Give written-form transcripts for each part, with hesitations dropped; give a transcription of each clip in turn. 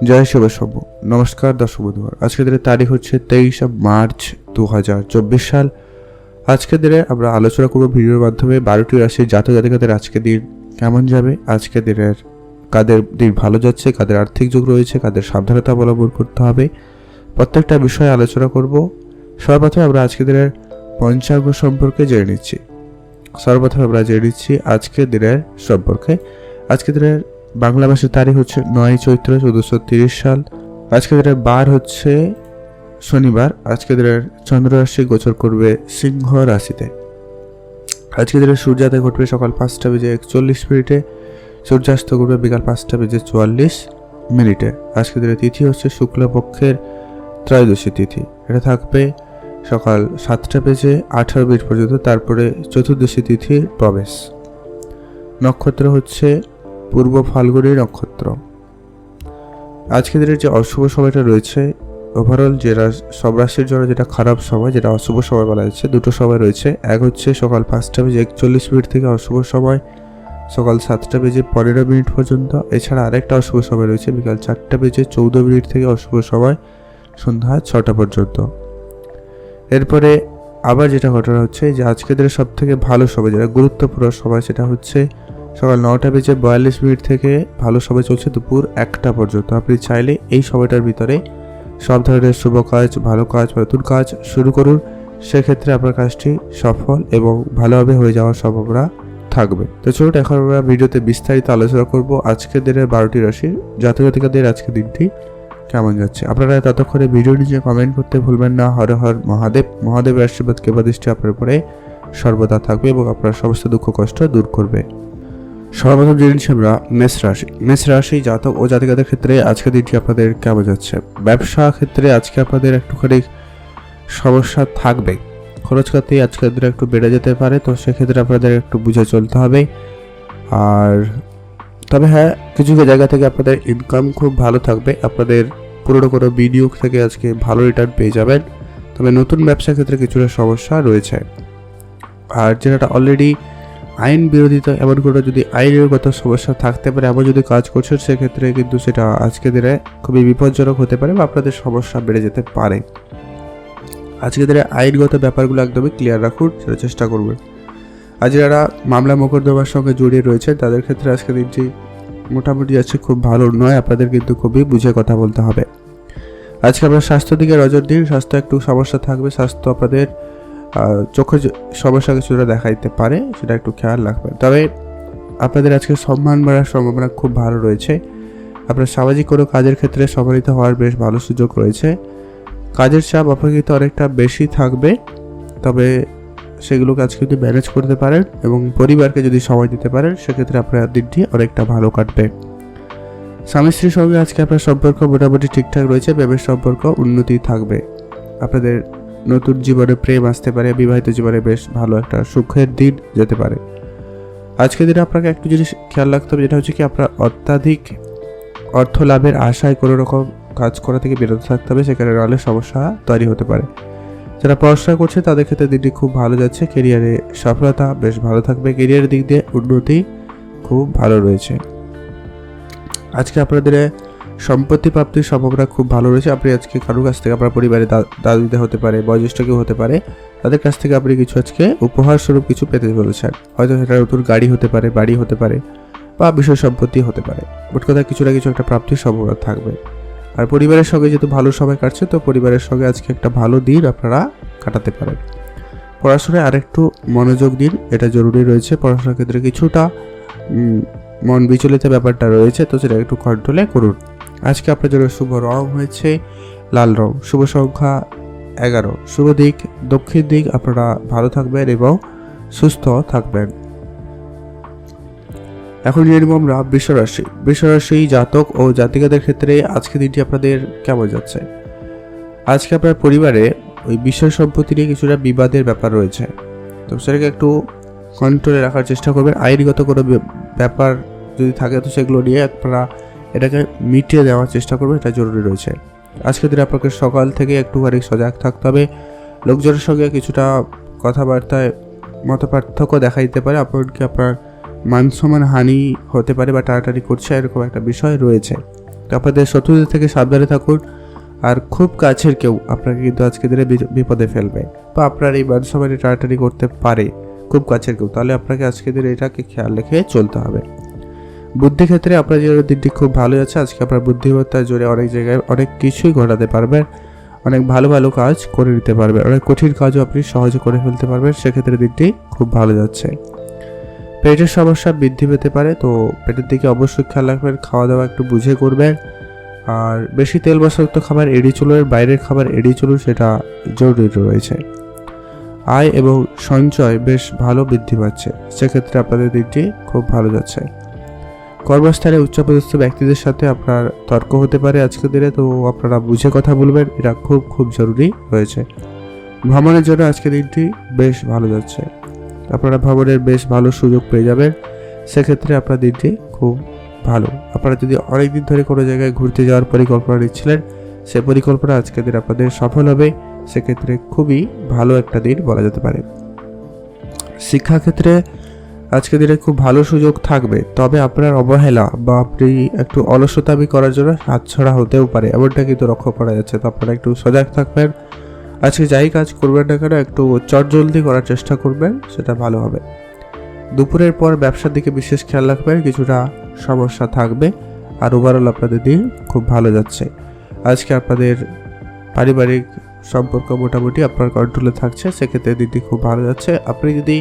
জয় শুভ শুভ নমস্কার দর্শক বন্ধুগণ, আজকের দিনের তারিখ হচ্ছে 23 মার্চ 2024 সাল। আজকের দিনে আমরা আলোচনা করব ভিডিওর মাধ্যমে 12টি রাশির জাতক জাতিকাদের আজকের দিন কেমন যাবে, আজকের দিনের কাদের দিন ভালো যাচ্ছে, কাদের আর্থিক যোগ রয়েছে, কাদের সাবধানতা অবলম্বন করতে হবে, প্রত্যেকটা বিষয়ে আলোচনা করব। সর্বপ্রথমে আমরা আজকের দিনের পঞ্চাঙ্গ সম্পর্কে জেনে নিচ্ছি। আজকের দিনের সম্পর্কে। আজকের দিনের বাংলা মাসের তারিখ হচ্ছে 9 চৈত্র 1430 সাল। আজকের দিনের বার হচ্ছে শনিবার। আজকের দিনের চন্দ্র রাশি গোচর করবে সিংহ রাশিতে। আজকের দিনের সূর্যোদয় ঘটবে সকাল 5:41 সূর্যাস্ত ঘটবে বিকাল 5:44। আজকের দিনের তিথি হচ্ছে শুক্লপক্ষের ত্রয়োদশী তিথি। এটা থাকবে সকাল 7:18 পর্যন্ত, তারপরে চতুর্দশী তিথির প্রবেশ। নক্ষত্র হচ্ছে পূর্ব ফাল্গুনী নক্ষত্র। আজকের দিনের যে অশুভ সময়টা রয়েছে, ওভারঅল সব রাশির জন্য যেটা খারাপ সময়, যেটা অশুভ সময় বলা যাচ্ছে, দুটো সময় রয়েছে। এক হচ্ছে সকাল 5:41 থেকে অশুভ সময় সকাল 7:15 পর্যন্ত। এছাড়া আরেকটা অশুভ সময় রয়েছে বিকাল 4:14 থেকে অশুভ সময় সন্ধ্যা 6টা পর্যন্ত। এরপরে আবার যেটা ঘটনা হচ্ছে যে আজকের দিনের সব থেকে ভালো সময়, যেটা গুরুত্বপূর্ণ সময়, সেটা হচ্ছে সকাল 9:42 থেকে ভালো সময় চলছে দুপুর 1টা পর্যন্ত। আপনি চাইলে এই সময়টার ভিতরে সব ধরনের শুভ কাজ, ভালো কাজ, নতুন কাজ শুরু করুন। সেক্ষেত্রে আপনার কাজটি সফল এবং ভালোভাবে হয়ে যাওয়ার সম্ভাবনা থাকবে। তো চলুন এখন আমরা ভিডিওতে বিস্তারিত আলোচনা করব আজকের দিনের 12টি রাশির জাতক জাতিকাদের আজকের দিনটি কেমন যাচ্ছে। আপনারা ততক্ষণে ভিডিও নিচে কমেন্ট করতে ভুলবেন না। হর হর মহাদেব। মহাদেবের আশীর্বাদ কৃপাদৃষ্টি আপনার উপরে সর্বদা থাকবে এবং আপনার সমস্ত দুঃখ কষ্ট দূর করবে। সর্বপ্রথম জেনে নিচ্ছি আমরা মেষ রাশি জাতক ও জাতিকাদের ক্ষেত্রে আজকের দিনটি আপনাদের কেমন যাচ্ছে। ব্যবসা ক্ষেত্রে আজকে আপনাদের একটুখানি সমস্যা থাকবে। খরচপাতি আজকের দিনে একটু বেড়ে যেতে পারে, তো সেক্ষেত্রে আপনাদের একটু বুঝে চলতে হবে। আর তবে হ্যাঁ, কিছু জায়গা থেকে আপনাদের ইনকাম খুব ভালো থাকবে। আপনাদের পুরনো কোনো বিনিয়োগ থেকে আজকে ভালো রিটার্ন পেয়ে যাবেন। তবে নতুন ব্যবসার ক্ষেত্রে কিছুটা সমস্যা রয়েছে। আর যেটা অলরেডি আইন বিরোধিতা, এমন কোনো যদি আইনগত সমস্যা থাকতে পারে, এমন যদি কাজ করছেন, সেক্ষেত্রে কিন্তু সেটা আজকের দিনে খুবই বিপজ্জনক হতে পারে বা আপনাদের সমস্যা বেড়ে যেতে পারে। আজকের দিনে আইনগত ব্যাপারগুলো একদমই ক্লিয়ার রাখুন, সেটা চেষ্টা করবেন। আজ যারা মামলা মোকদ্দমার সঙ্গে জড়িয়ে রয়েছে তাদের ক্ষেত্রে আজকের দিনটি মোটামুটি আছে, খুব ভালো নয়। আপনাদের কিন্তু খুবই বুঝে কথা বলতে হবে। আজকে আমরা স্বাস্থ্য দিকে নজর দিন। স্বাস্থ্য একটু সমস্যা থাকবে। স্বাস্থ্য আপনাদের চোখে সমস্যা কিছুটা দেখা দিতে পারে, সেটা একটু খেয়াল রাখবেন। তবে আপনাদের আজকে সম্মান বাড়ার সম্ভাবনা খুব ভালো রয়েছে। আপনার সামাজিক কোনো কাজের ক্ষেত্রে সম্মানিত হওয়ার বেশ ভালো সুযোগ রয়েছে। কাজের চাপ অপেক্ষিত অনেকটা বেশি থাকবে, তবে সেগুলোকে আজকে যদি ম্যানেজ করতে পারেন এবং পরিবারকে যদি সময় দিতে পারেন, সেক্ষেত্রে আপনার দিনটি অনেকটা ভালো কাটবে। স্বামী স্ত্রীর সঙ্গে আজকে আপনার সম্পর্ক মোটামুটি ঠিকঠাক রয়েছে। প্রেমের সম্পর্ক উন্নতি থাকবে। আপনাদের নতুন জীবনে প্রেম আসতে পারে। বিবাহিত জীবনে বেশ ভালো একটা সুখের দিন যেতে পারে। আজকের দিনে আপনাকে একটু জিনিস খেয়াল রাখতে হবে, যেটা হচ্ছে কি আপনার অত্যাধিক অর্থ লাভের আশায় কোনো রকম কাজ করা থেকে বিরত থাকতে হবে, সেখানে নাহলে সমস্যা তৈরি হতে পারে। যারা পড়াশোনা করছে তাদের ক্ষেত্রে দিনটি খুব ভালো যাচ্ছে। কেরিয়ারে সফলতা বেশ ভালো থাকবে। কেরিয়ারের দিক দিয়ে উন্নতি খুব ভালো রয়েছে। আজকে আপনাদের সম্পত্তি প্রাপ্তির সম্ভাবনা খুব ভালো রয়েছে। আপনি আজকে কারোর কাছ থেকে, আপনার পরিবারে দাদা দিদা হতে পারে, বয়োজ্যেষ্ঠ কেউ হতে পারে, তাদের কাছ থেকে আপনি কিছু আজকে উপহার স্বরূপ কিছু পেতে চলেছেন। হয়তো সেটা নতুন গাড়ি হতে পারে, বাড়ি হতে পারে, বা বিষয় সম্পত্তি হতে পারে। মোট কথা কিছু না কিছু একটা প্রাপ্তির সম্ভাবনা থাকবে। আর পরিবারের সঙ্গে যেহেতু ভালো সময় কাটছে, তো পরিবারের সঙ্গে আজকে একটা ভালো দিন আপনারা কাটাতে পারেন। পড়াশোনায় আরেকটু মনোযোগ দিন, এটা জরুরি রয়েছে। পড়াশোনার ক্ষেত্রে কিছুটা মন বিচলিত ব্যাপারটা রয়েছে, তো সেটা একটু কন্ট্রোলে করুন। আজকে আপনার জন্য শুভ রং হয়েছে লাল রং। শুভ সংখ্যা 11। শুভ দিক দক্ষিণ দিক। আপনারা ভালো থাকবেন এবং সুস্থ থাকবেন। এখন জেনে নেব আমরা বৃষ রাশি জাতক ও জাতিকাদের ক্ষেত্রে আজকে দিনটি আপনাদের কেমন যাচ্ছে। আজকে আপনার পরিবারে ওই বিষয় সম্পত্তি নিয়ে কিছুটা বিবাদের ব্যাপার রয়েছে, তো সেটাকে একটু কন্ট্রোলে রাখার চেষ্টা করবেন। আইনগত কোনো ব্যাপার যদি থাকে, তো সেগুলো নিয়ে আপনারা এটাকে মিটিয়ে দেওয়ার চেষ্টা করবেন, এটা জরুরি রয়েছে। আজকের দিনে আপনাকে সকাল থেকে একটুখানি সজাগ থাকতে হবে। লোকজনের সঙ্গে কিছুটা কথাবার্তায় মতপার্থক্য দেখা দিতে পারে, এমনকি আপনার মান সম্মান হানি হতে পারে বা টানাটানি করছে, এরকম একটা বিষয় রয়েছে। আপনাদের শত্রুদের থেকে সাবধানে থাকুন। আর খুব কাছের কেউ আপনাকে কিন্তু আজকে দিনে বিপদে ফেলবে, বা আপনার এই মান সম্মানে টানাটানি করতে পারে খুব কাছের কেউ, তাহলে আপনাকে আজকে দিনে এটাকে খেয়াল রেখে চলতে হবে। বুদ্ধি ক্ষেত্রে আপনার যে দিনটি খুব ভালো যাচ্ছে। আজকে আপনার বুদ্ধিমত্তার জোরে অনেক জায়গায় অনেক কিছুই ঘটাতে পারবেন, অনেক ভালো ভালো কাজ করে নিতে পারবেন, অনেক কঠিন কাজও আপনি সহজে করে ফেলতে পারবেন। সেক্ষেত্রে দিনটি খুব ভালো যাচ্ছে। পেটের সমস্যা বৃদ্ধি পেতে পারে, তো পেটের দিকে অবশ্যই খেয়াল রাখবেন। খাওয়া দাওয়া একটু বুঝে করবেন, আর বেশি তেল মশলাযুক্ত খাবার এড়িয়ে চলুন, বাইরের খাবার এড়িয়ে চলুন, সেটা জরুরি রয়েছে। আয় এবং সঞ্চয় বেশ ভালো বৃদ্ধি পাচ্ছে, সেক্ষেত্রে আপনাদের দিনটি খুব ভালো যাচ্ছে। কর্মস্থানে উচ্চপদস্থ ব্যক্তিদের সাথে আপনার তর্ক হতে পারে আজকের দিনে, তো আপনারা বুঝে কথা বলবেন, এটা খুব খুব জরুরি রয়েছে। ভ্রমণের জন্য আজকের দিনটি বেশ ভালো যাচ্ছে, আপনারা ভ্রমণের বেশ ভালো সুযোগ পেয়ে যাবেন, সেক্ষেত্রে আপনার দিনটি খুব ভালো। আপনারা যদি অনেকদিন ধরে কোনো জায়গায় ঘুরতে যাওয়ার পরিকল্পনা নিচ্ছিলেন, সে পরিকল্পনা আজকের দিন আপনাদের সফল হবে, সেক্ষেত্রে খুবই ভালো একটা দিন বলা যেতে পারে। শিক্ষাক্ষেত্রে আজকের দিনে খুব ভালো সুযোগ থাকবে, তবে আপনার অবহেলা বা আপনি একটু অলসতামি করার জন্য হাতছাড়া হতেও পারে, এমনটা কিন্তু লক্ষ্য করা যাচ্ছে। তো আপনারা একটু সজাগ থাকবেন, আজকে যাই কাজ করবেন না কেন একটু চটজলদি করার চেষ্টা করবেন, সেটা ভালো হবে। দুপুরের পর ব্যবসার দিকে বিশেষ খেয়াল রাখবেন, কিছুটা সমস্যা থাকবে, আর ওভারঅল আপনাদের দিন খুব ভালো যাচ্ছে। আজকে আপনাদের পারিবারিক সম্পর্ক মোটামুটি আপনার কন্ট্রোলে থাকছে, সেক্ষেত্রে দিনটি খুব ভালো যাচ্ছে। আপনি যদি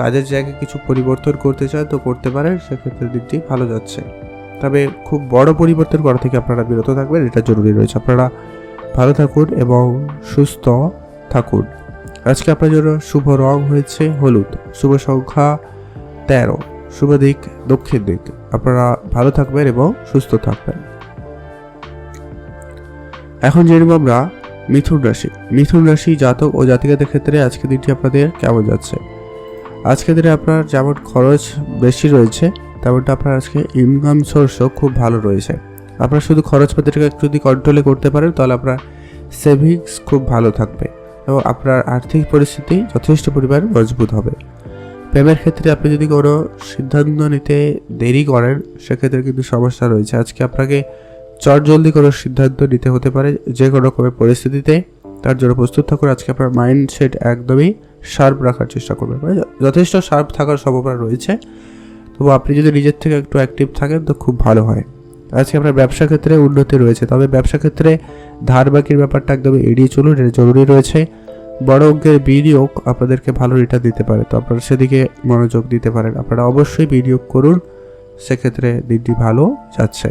কাজের জায়গায় কিছু পরিবর্তন করতে চান তো করতে পারেন, সেক্ষেত্রে দিনটি ভালো যাচ্ছে। তবে খুব বড় পরিবর্তন করা থেকে আপনারা বিরত থাকবেন, এটা জরুরি রয়েছে। আপনারা ভালো থাকুন এবং সুস্থ থাকুন। আজকে আপনার জন্য শুভ রং হয়েছে হলুদ, শুভ সংখ্যা 13, শুভ দিক দক্ষিণ দিক। আপনারা ভালো থাকবেন এবং সুস্থ থাকবেন। এখন জেনে আমরা মিথুন রাশি। মিথুন রাশি জাতক ও জাতিকাদের ক্ষেত্রে আজকে দিনটি আপনাদের কেমন যাচ্ছে। আজকের দিনে আপনার যেমন খরচ বেশি রয়েছে, তেমনটা আপনার আজকে ইনকাম সোর্সও খুব ভালো রয়েছে। আপনার শুধু খরচপাতিটাকে একটু যদি কন্ট্রোলে করতে পারেন, তাহলে আপনার সেভিংস খুব ভালো থাকবে এবং আপনার আর্থিক পরিস্থিতি যথেষ্ট পরিমাণ মজবুত হবে। প্রেমের ক্ষেত্রে আপনি যদি কোনো সিদ্ধান্ত নিতে দেরি করেন, সেক্ষেত্রে কিন্তু সমস্যা রয়েছে। আজকে আপনাকে চটজলদি কোনো সিদ্ধান্ত নিতে হতে পারে যে কোনো রকমের পরিস্থিতিতে, তার জন্য প্রস্তুত থাকুন। আজকে আপনার মাইন্ডসেট একদমই শার্প রাখার চেষ্টা করবেন, মানে যথেষ্ট শার্প থাকার সম্ভাবনা রয়েছে, তবু আপনি যদি নিজের থেকে একটু অ্যাক্টিভ থাকেন তো খুব ভালো হয়। আজকে আপনার ব্যবসা ক্ষেত্রে উন্নতি রয়েছে, তবে ব্যবসা ক্ষেত্রে ধার বাকির ব্যাপারটা একদমই এড়িয়ে চলুন, এটা জরুরি রয়েছে। বড় অঙ্কের বিনিয়োগ আপনাদেরকে ভালো রিটার্ন দিতে পারে, তো আপনারা সেদিকে মনোযোগ দিতে পারেন। আপনারা অবশ্যই বিনিয়োগ করুন, সেক্ষেত্রে দিনটি ভালো যাচ্ছে।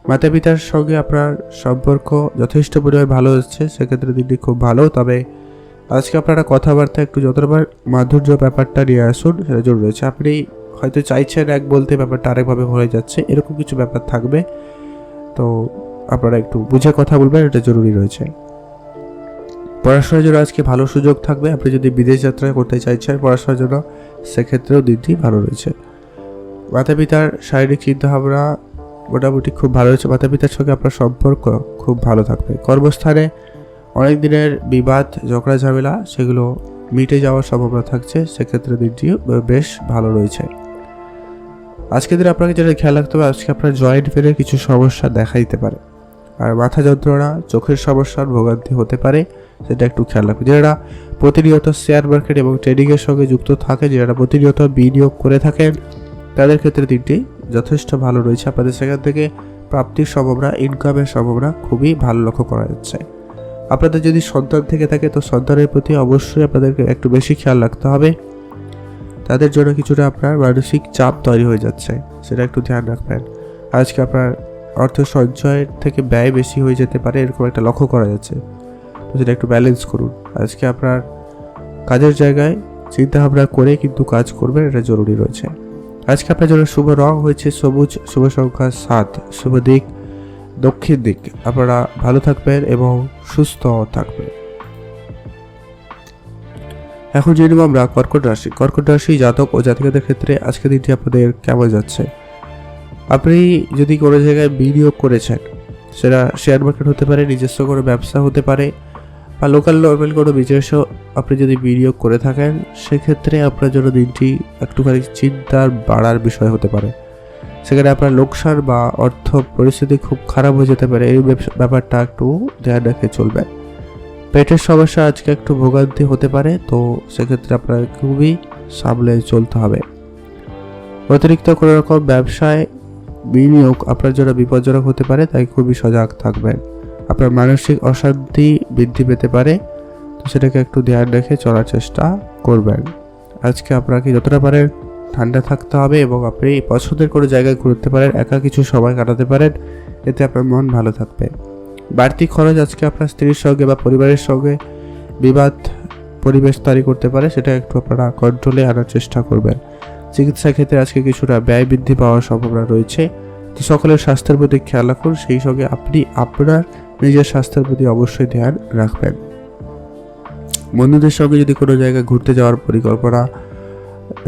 মাতা পিতার সঙ্গে আপনার সম্পর্ক যথেষ্ট পরিমাণে ভালো হচ্ছে, সেক্ষেত্রে দিনটি খুব ভালো। তবে আজকে আপনারা কথাবার্তা একটু যতটা মাধুর্য ব্যাপারটা নিয়ে আসুন, সেটা জরুরি রয়েছে। আপনি হয়তো চাইছেন এক বলতে, ব্যাপারটা আরেকভাবে হয়ে যাচ্ছে, এরকম কিছু ব্যাপার থাকবে, তো আপনারা একটু বুঝে কথা বলবেন, এটা জরুরি রয়েছে। পড়াশোনার জন্য আজকে ভালো সুযোগ থাকবে। আপনি যদি বিদেশ যাত্রা করতে চাইছেন পড়াশোনার জন্য, সেক্ষেত্রেও দিনটি ভালো রয়েছে। মাতা পিতার শারীরিক চিন্তাভাবনা মোটামুটি খুব ভালো রয়েছে। মাতা পিতার সঙ্গে আপনার সম্পর্ক খুব ভালো থাকবে। কর্মস্থানে অনেক দিনের বিবাদ ঝগড়া ঝামেলা সেগুলো মিটে যাওয়ার সম্ভাবনা থাকছে, সেক্ষেত্রে দিনটি বেশ ভালো রয়েছে। আজকের দিনে আপনাকে যেটা খেয়াল রাখতে হবে, আজকে আপনার জয়েন্ট পেনের কিছু সমস্যা দেখা দিতে পারে, আর মাথা যন্ত্রণা চোখের সমস্যার ভোগান্তি হতে পারে, সেটা একটু খেয়াল রাখবেন। যারা প্রতিনিয়ত শেয়ার মার্কেট এবং ট্রেডিংয়ের সঙ্গে যুক্ত থাকে, যারা প্রতিনিয়ত বিনিয়োগ করে থাকেন, তাদের ক্ষেত্রে দিনটি যথেষ্ট ভালো রয়েছে। আপনাদের সেখান থেকে প্রাপ্তির সম্ভাবনা, ইনকামের সম্ভাবনা খুবই ভালো লক্ষ্য করা যাচ্ছে। আপনাদের যদি সন্তান থেকে থাকে, তো সন্তানের প্রতি অবশ্যই আপনাদেরকে একটু বেশি খেয়াল রাখতে হবে। তাদের জন্য কিছুটা আপনার মানসিক চাপ তৈরি হয়ে যাচ্ছে, সেটা একটু ধ্যান রাখবেন। আজকে আপনার অর্থ সঞ্চয়ের থেকে ব্যয় বেশি হয়ে যেতে পারে, এরকম একটা লক্ষ্য করা যাচ্ছে, তো সেটা একটু ব্যালেন্স করুন। আজকে আপনার কাজের জায়গায় চিন্তাভাবনা করে কিন্তু কাজ করবেন, এটা জরুরি রয়েছে। আজকে আপনার জন্য শুভ রং হয়েছে সবুজ, শুভ সংখ্যা 7, শুভ দিক দক্ষিণ দিক। আপনারা ভালো থাকবেন এবং সুস্থ থাকবেন। এখন জেনে নেব আমরা কর্কট রাশি। কর্কট রাশি জাতক ও জাতিকাদের ক্ষেত্রে আজকের দিনটি আপনাদের কেমন যাচ্ছে। আপনি যদি কোনো জায়গায় বিনিয়োগ করেছেন, সেটা শেয়ার মার্কেট হতে পারে, নিজস্ব কোনো ব্যবসা হতে পারে, বা লোকাল নর্মাল কোনো বিজনেসও আপনি যদি বিনিয়োগ করে থাকেন, সেক্ষেত্রে আপনার জন্য দিনটি একটুখানি চিন্তার বাড়ার বিষয় হতে পারে। সেখানে আপনার লোকসান বা অর্থ পরিস্থিতি খুব খারাপ হয়ে যেতে পারে, এই ব্যাপারটা একটু ধ্যান রেখে চলবেন। পেটের সমস্যা আজকে একটু ভোগান্তি হতে পারে, তো সেক্ষেত্রে আপনার খুবই সামলে চলতে হবে। অতিরিক্ত কোনো রকম ব্যবসায় বিনিয়োগ আপনার জন্য বিপজ্জনক হতে পারে, তাই খুবই সজাগ থাকবেন। আপনার মানসিক অশান্তি বৃদ্ধি পেতে পারে, তো সেটাকে একটু ধ্যান রেখে চলার চেষ্টা করবেন। আজকে আপনাকে যতটা পারেন ঠান্ডা থাকতে হবে এবং আপনি পছন্দের কোনো জায়গায় ঘুরতে পারেন, একা কিছু সময় কাটাতে পারেন, এতে আপনার মন ভালো থাকবে। বাড়তি খরচ আজকে আপনার স্ত্রীর সঙ্গে বা পরিবারের সঙ্গে বিবাদ পরিবেশ তৈরি করতে পারে, সেটা একটু আপনারা কন্ট্রোলে আনার চেষ্টা করবেন। চিকিৎসা ক্ষেত্রে আজকে কিছুটা ব্যয় বৃদ্ধি পাওয়ার সম্ভাবনা রয়েছে, তো সকলের স্বাস্থ্যের প্রতি খেয়াল রাখুন, সেই সঙ্গে আপনি আপনার নিজের স্বাস্থ্যের প্রতি অবশ্যই ধ্যান রাখবেন। বন্ধুদের সঙ্গে যদি কোনো জায়গায় ঘুরতে যাওয়ার পরিকল্পনা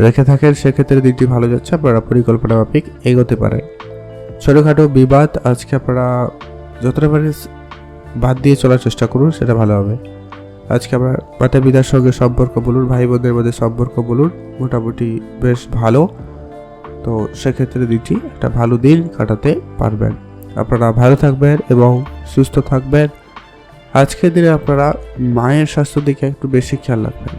রেখে থাকেন, সেক্ষেত্রে দিনটি ভালো যাচ্ছে, আপনারা পরিকল্পনা মাফিক এগোতে পারেন। ছোটোখাটো বিবাদ আজকে আপনারা যতটা পারেন বাদ দিয়ে চলার চেষ্টা করুন, সেটা ভালো হবে। আজকে আপনার মাতা পিতার সঙ্গে সম্পর্ক বলুন, ভাই বোনদের মধ্যে সম্পর্ক বলুন, মোটামুটি বেশ ভালো, তো সেক্ষেত্রে দিনটি একটা ভালো দিন কাটাতে পারবেন। আপনারা ভালো থাকবেন এবং সুস্থ থাকবেন। আজকের দিনে আপনারা মায়ের স্বাস্থ্যের দিকে একটু বেশি খেয়াল রাখবেন।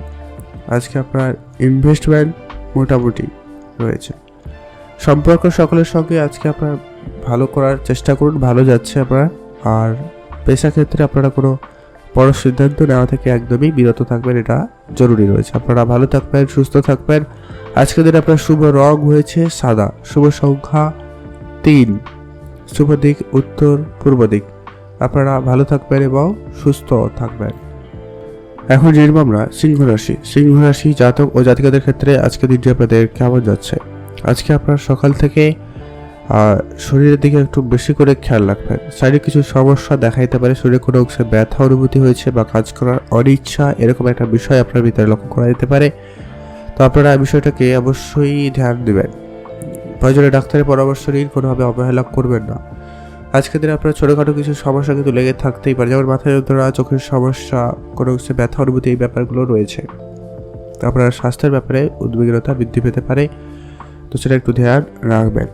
আজকে আপনার ইনভেস্টমেন্ট মোটামুটি রয়েছে। সম্পর্ক সকলের সঙ্গে আজকে আপনার ভালো করার চেষ্টা করুন, ভালো যাচ্ছে আপনার। আর পেশা ক্ষেত্রে আপনারা কোনো বড় সিদ্ধান্ত নেওয়া থেকে একদমই বিরত থাকবেন, এটা জরুরি রয়েছে। আপনারা ভালো থাকবেন, সুস্থ থাকবেন। আজকের দিনে আপনার শুভ রং হয়েছে সাদা, শুভ সংখ্যা 3, শুভ দিক উত্তর পূর্ব দিক। আপনারা ভালো থাকবেন এবং সুস্থ থাকবেন। এখন জানবো আমরা সিংহ রাশি। সিংহ রাশি জাতক ও জাতিকাদের ক্ষেত্রে আজকে দিনটি আপনাদের কেমন যাচ্ছে। আজকে আপনার সকাল থেকে শরীরের দিকে একটু বেশি করে খেয়াল রাখবেন। শারীরিক কিছু সমস্যা দেখা দিতে পারে, শরীরে কোনো অংশে ব্যথা অনুভূতি হয়েছে বা কাজ করার অনিচ্ছা, এরকম একটা বিষয় আপনার ভিতরে লক্ষ্য করা যেতে পারে, তো আপনারা এই বিষয়টাকে অবশ্যই ধ্যান দেবেন। প্রয়োজনে ডাক্তারের পরামর্শ নিন, কোনোভাবে অবহেলা করবেন না। আজকের দিনে আপনার ছোটোখাটো কিছু সমস্যা কিন্তু লেগে থাকতেই পারে, যেমন মাথায় যন্ত্রণা, চোখের সমস্যা, কোনো অংশে ব্যথা অনুভূতি, এই ব্যাপারগুলো রয়েছে। তো আপনার স্বাস্থ্যের ব্যাপারে উদ্বিগ্নতা বৃদ্ধি পেতে পারে, তো সেটা একটু ধ্যান রাখবেন।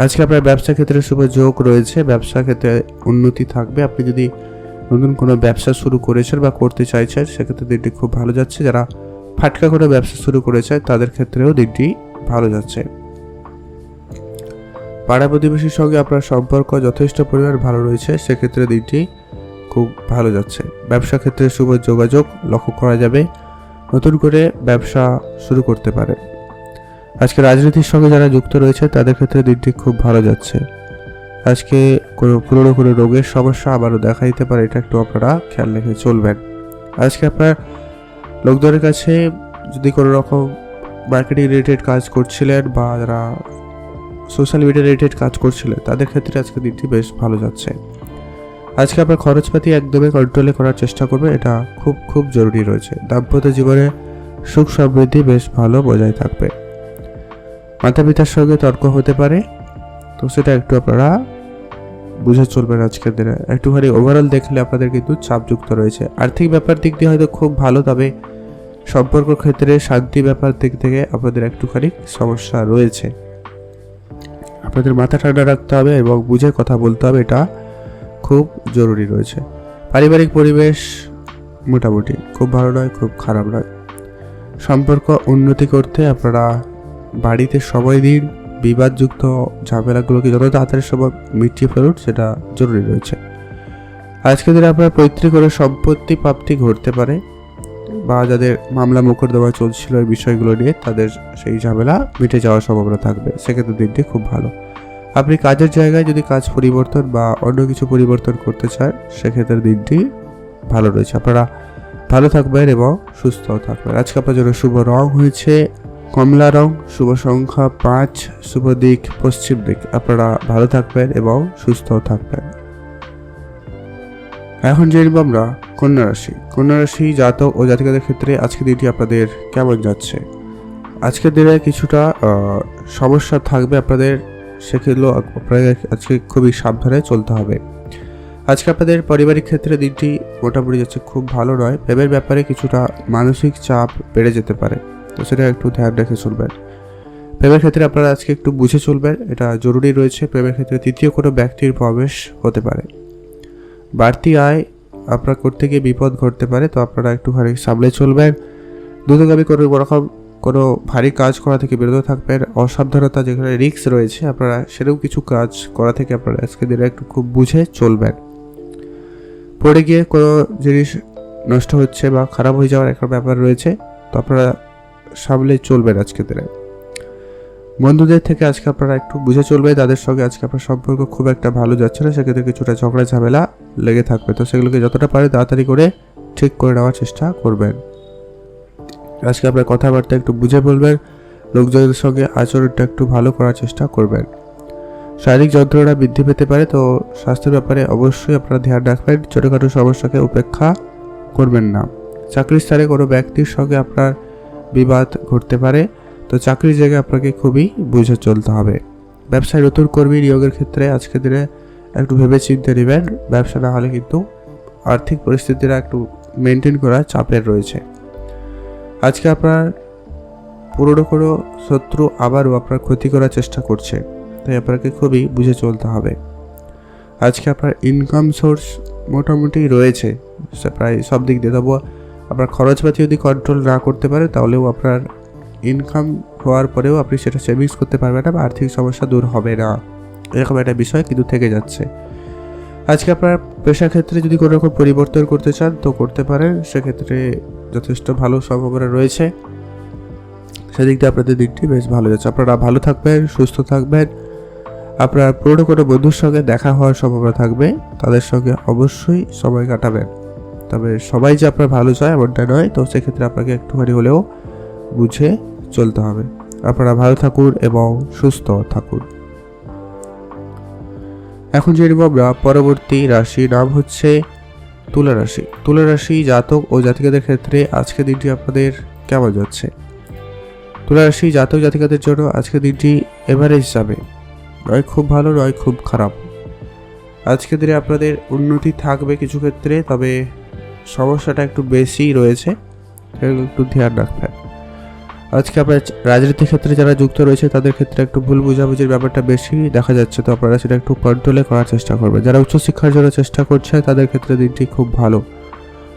আজকে আপনার ব্যবসা ক্ষেত্রে শুভ যোগ রয়েছে, ব্যবসা ক্ষেত্রে উন্নতি থাকবে। আপনি যদি নতুন কোনো ব্যবসা শুরু করেছেন বা করতে চাইছেন, সেক্ষেত্রে দিনটি খুব ভালো যাচ্ছে। যারা ফাটকা করে ব্যবসা শুরু করেছে তাদের ক্ষেত্রেও দিনটি ভালো যাচ্ছে। পাড়া প্রতিবেশীর সঙ্গে আপনার সম্পর্ক যথেষ্ট পরিমাণ ভালো রয়েছে, সেক্ষেত্রে দিনটি খুব ভালো যাচ্ছে। ব্যবসা ক্ষেত্রে শুভ যোগাযোগ লক্ষ্য করা যাবে, নতুন করে ব্যবসা শুরু করতে পারে। আজকে রাজনীতির সঙ্গে যারা যুক্ত রয়েছে তাদের ক্ষেত্রে দিনটি খুব ভালো যাচ্ছে। আজকে কোনো পুরনো কোনো রোগের সমস্যা আবারও দেখা দিতে পারে, এটা একটু আপনারা খেয়াল রেখে চলবেন। আজকে আপনার লোকজনের কাছে যদি কোনো রকম মার্কেটিং রিলেটেড কাজ করছিলেন বা যারা সোশ্যাল মিডিয়া রিলেটেড কাজ করছিলেন, তাদের ক্ষেত্রে আজকে দিনটি বেশ ভালো যাচ্ছে। আজকে আপনার খরচপাতি একদমই কন্ট্রোলে করার চেষ্টা করবেন, এটা খুব খুব জরুরি রয়েছে। দাম্পত্য জীবনে সুখ সমৃদ্ধি বেশ ভালো বজায় থাকবে। মাতা পিতার সঙ্গে তর্ক হতে পারে, তো সেটা একটু আপনারা বুঝে চলবেন। আজকের দিনে একটুখানি ওভারঅল দেখলে আপনাদের কিন্তু চাপযুক্ত রয়েছে। আর্থিক ব্যাপার দিক দিয়ে হয়তো খুব ভালো, তবে সম্পর্ক ক্ষেত্রে শান্তি ব্যাপার দিক থেকে আপনাদের একটুখানি সমস্যা রয়েছে। আপনাদের মাথা ঠান্ডা রাখতে হবে এবং বুঝে কথা বলতে হবে, এটা খুব জরুরি রয়েছে। পারিবারিক পরিবেশ মোটামুটি খুব ভালো নয়, খুব খারাপ নয়। সম্পর্ক উন্নতি করতে আপনারা বাড়িতে সময় দিন, বিবাদযুক্ত ঝামেলাগুলোকে যত তাড়াতাড়ি সম্ভব মিটিয়ে ফেলুন, সেটা জরুরি রয়েছে। আজকের দিনে আপনার পৈতৃক করে সম্পত্তি প্রাপ্তি ঘটতে পারে, বা যাদের মামলা মোকদ্দমা চলছিল এই বিষয়গুলো নিয়ে, তাদের সেই ঝামেলা মিটে যাওয়ার সম্ভাবনা থাকবে, সেক্ষেত্রে দিনটি খুব ভালো। আপনি কাজের জায়গায় যদি কাজ পরিবর্তন বা অন্য কিছু পরিবর্তন করতে চান, সেক্ষেত্রে দিনটি ভালো রয়েছে। আপনারা ভালো থাকবেন এবং সুস্থও থাকবেন। আজকে আপনার জন্য শুভ রং হয়েছে কমলা রং, শুভ সংখ্যা 5, শুভ দিক পশ্চিম দিক। আপনারা ভালো থাকবেন এবং সুস্থও থাকবেন। এখন জানবো আমরা কন্যা রাশি। কন্যা রাশি জাতক ও জাতিকাদের ক্ষেত্রে আজকে দিনটি আপনাদের কেমন যাচ্ছে। আজকের দিনে কিছুটা সমস্যা থাকবে আপনাদের, সেগুলো আপনাদের আজকে খুবই সাবধানে চলতে হবে। আজকে আপনাদের পারিবারিক ক্ষেত্রে দিনটি মোটামুটি যাচ্ছে, খুব ভালো নয়। প্রেমের ব্যাপারে কিছুটা মানসিক চাপ বেড়ে যেতে পারে, তো সেটা একটু ধ্যান রেখে চলবেন। প্রেমের ক্ষেত্রে আপনারা আজকে একটু বুঝে চলবেন, এটা জরুরি রয়েছে। প্রেমের ক্ষেত্রে তৃতীয় কোনো ব্যক্তির প্রবেশ হতে পারে। বাড়তি আয় আপনার করতে গিয়ে বিপদ ঘটতে পারে, তো আপনারা একটুখানি সামলে চলবেন। দ্রুতগামী কোনো ভারী কাজ করা থেকে বিরত থাকবেন। অসাবধানতা, যেখানে রিস্ক রয়েছে, আপনারা সেরকম কিছু কাজ করা থেকে আপনারা আজকে দিনে একটু খুব বুঝে চলবেন। পড়ে গিয়ে কোনো জিনিস নষ্ট হচ্ছে বা খারাপ হয়ে যাওয়ার একটা ব্যাপার রয়েছে, তো আপনারা সামলে চলবেন আজকে দিনে। বন্ধুদের থেকে আজকে আপনারা একটু বুঝে চলবে, তাদের সঙ্গে আজকে আপনার সম্পর্ক খুব একটা ভালো যাচ্ছে না, সেক্ষেত্রে কিছুটা ঝগড়া ঝামেলা লেগে থাকবে, তো সেগুলোকে যতটা পারে তাড়াতাড়ি করে ঠিক করে নেওয়ার চেষ্টা করবেন। আজকে আপনার কথাবার্তা একটু বুঝে বলবেন, লোকজনের সঙ্গে আচরণটা একটু ভালো করার চেষ্টা করবেন। শারীরিক যন্ত্রণা বৃদ্ধি পেতে পারে, তো স্বাস্থ্যের ব্যাপারে অবশ্যই আপনারা ধ্যান রাখবেন। ছোটোখাটো সমস্যাকে উপেক্ষা করবেন না। চাকরির স্থানে কোনো ব্যক্তির সঙ্গে আপনার বিবাদ ঘটতে পারে, তো চাকরির জায়গায় আপনাকে খুবই বুঝে চলতে হবে। ব্যবসায় নতুন কর্মী নিয়োগের ক্ষেত্রে আজকের দিনে একটু ভেবে চিন্তে নেবেন, ব্যবসা না হলে কিন্তু আর্থিক পরিস্থিতিটা একটু মেনটেন করা চাপের রয়েছে। আজকে আপনার পুরনো কোনো শত্রু আবারও আপনার ক্ষতি করার চেষ্টা করছে, তাই আপনাকে খুবই বুঝে চলতে হবে। আজকে আপনার ইনকাম সোর্স মোটামুটি রয়েছে প্রায় সব দিক দিয়ে, তবু আপনার খরচপাতি যদি কন্ট্রোল না করতে পারে তাহলেও আপনার ইনকাম হওয়ার পরেও আপনি সেটা সেভিংস করতে পারবেন না বা আর্থিক সমস্যা দূর হবে না, এরকম একটা বিষয় কিন্তু থেকে যাচ্ছে। আজকে আপনার পেশা ক্ষেত্রে যদি কোনো রকম পরিবর্তন করতে চান তো করতে পারেন, সেক্ষেত্রে যথেষ্ট ভালো সম্ভাবনা রয়েছে। সেদিক দিয়ে আপনাদের দিকটি বেশ ভালো যাচ্ছে। আপনারা ভালো থাকবেন, সুস্থ থাকবেন। আপনার পুরনো কোনো বন্ধুর সঙ্গে দেখা হওয়ার সম্ভাবনা থাকবে, তাদের সঙ্গে অবশ্যই সময় কাটাবেন। তবে সবাই যে আপনার ভালো চায় এমনটা নয়, তো সেক্ষেত্রে আপনাকে একটুখানি হলেও বুঝে চলতে হবে। আপনারা ভালো থাকুন এবং সুস্থ থাকুন। এখন যে আমরা পরবর্তী রাশি নাম হচ্ছে তুলা রাশি। তুলা রাশি জাতক ও জাতিকাদের ক্ষেত্রে আজকে দিনটি আপনাদের কেমন যাচ্ছে? তুলা রাশি জাতক জাতিকাদের জন্য আজকে দিনটি এভারেজ যাবে, নয় খুব ভালো নয় খুব খারাপ। আজকে দিনে আপনাদের উন্নতি থাকবে কিছু ক্ষেত্রে, তবে সমস্যাটা একটু বেশি রয়েছে, একটু ধ্যান রাখবেন। আজকে আপনার রাজনীতির ক্ষেত্রে যারা যুক্ত রয়েছে তাদের ক্ষেত্রে একটু ভুল বোঝাবুঝির ব্যাপারটা বেশি দেখা যাচ্ছে, তো আপনারা সেটা একটু কন্ট্রোলে করার চেষ্টা করবেন। যারা উচ্চশিক্ষার জন্য চেষ্টা করছে তাদের ক্ষেত্রে দিনটি খুব ভালো।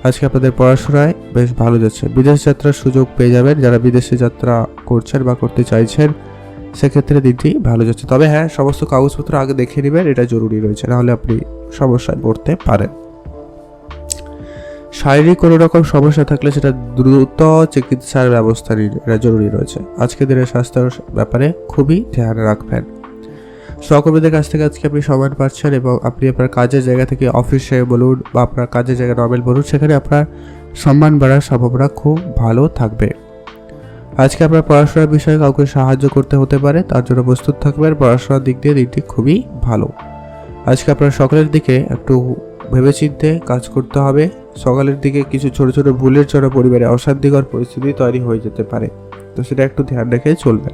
আজকে আপনাদের পড়াশোনায় বেশ ভালো যাচ্ছে। বিদেশ যাত্রার সুযোগ পেয়ে যাবেন, যারা বিদেশে যাত্রা করছেন বা করতে চাইছেন সেক্ষেত্রে দিনটি ভালো যাচ্ছে। তবে হ্যাঁ, সমস্ত কাগজপত্র আগে দেখে নেবেন, এটা জরুরি রয়েছে, নাহলে আপনি সমস্যায় পড়তে পারেন। শারীরিক কোনো রকম সমস্যা থাকলে সেটা দ্রুত চিকিৎসার ব্যবস্থা নিন, এটা জরুরি রয়েছে। আজকে দিনের স্বাস্থ্যের ব্যাপারে খুবই ধ্যান রাখবেন। সহকর্মীদের কাছ থেকে আজকে আপনি সম্মান পাচ্ছেন এবং আপনি আপনার কাজের জায়গা থেকে অফিসে বলুন বা আপনার কাজের জায়গা নর্মাল বলুন, সেখানে আপনার সম্মান বাড়ার সম্ভাবনা খুব ভালো থাকবে। আজকে আপনার পড়াশোনার বিষয়ে কাউকে সাহায্য করতে হতে পারে, তার জন্য প্রস্তুত থাকবেন। পড়াশোনার দিক দিয়ে দিনটি খুবই ভালো। আজকে আপনার সকালের দিকে একটু ভেবেচিন্তে কাজ করতে হবে। সকালের দিকে কিছু ছোট ছোট ভুলের জন্য পরিবারে অশান্তিকর পরিস্থিতি তৈরি হয়ে যেতে পারে, তো সেটা একটু ধ্যান রেখে চলবে।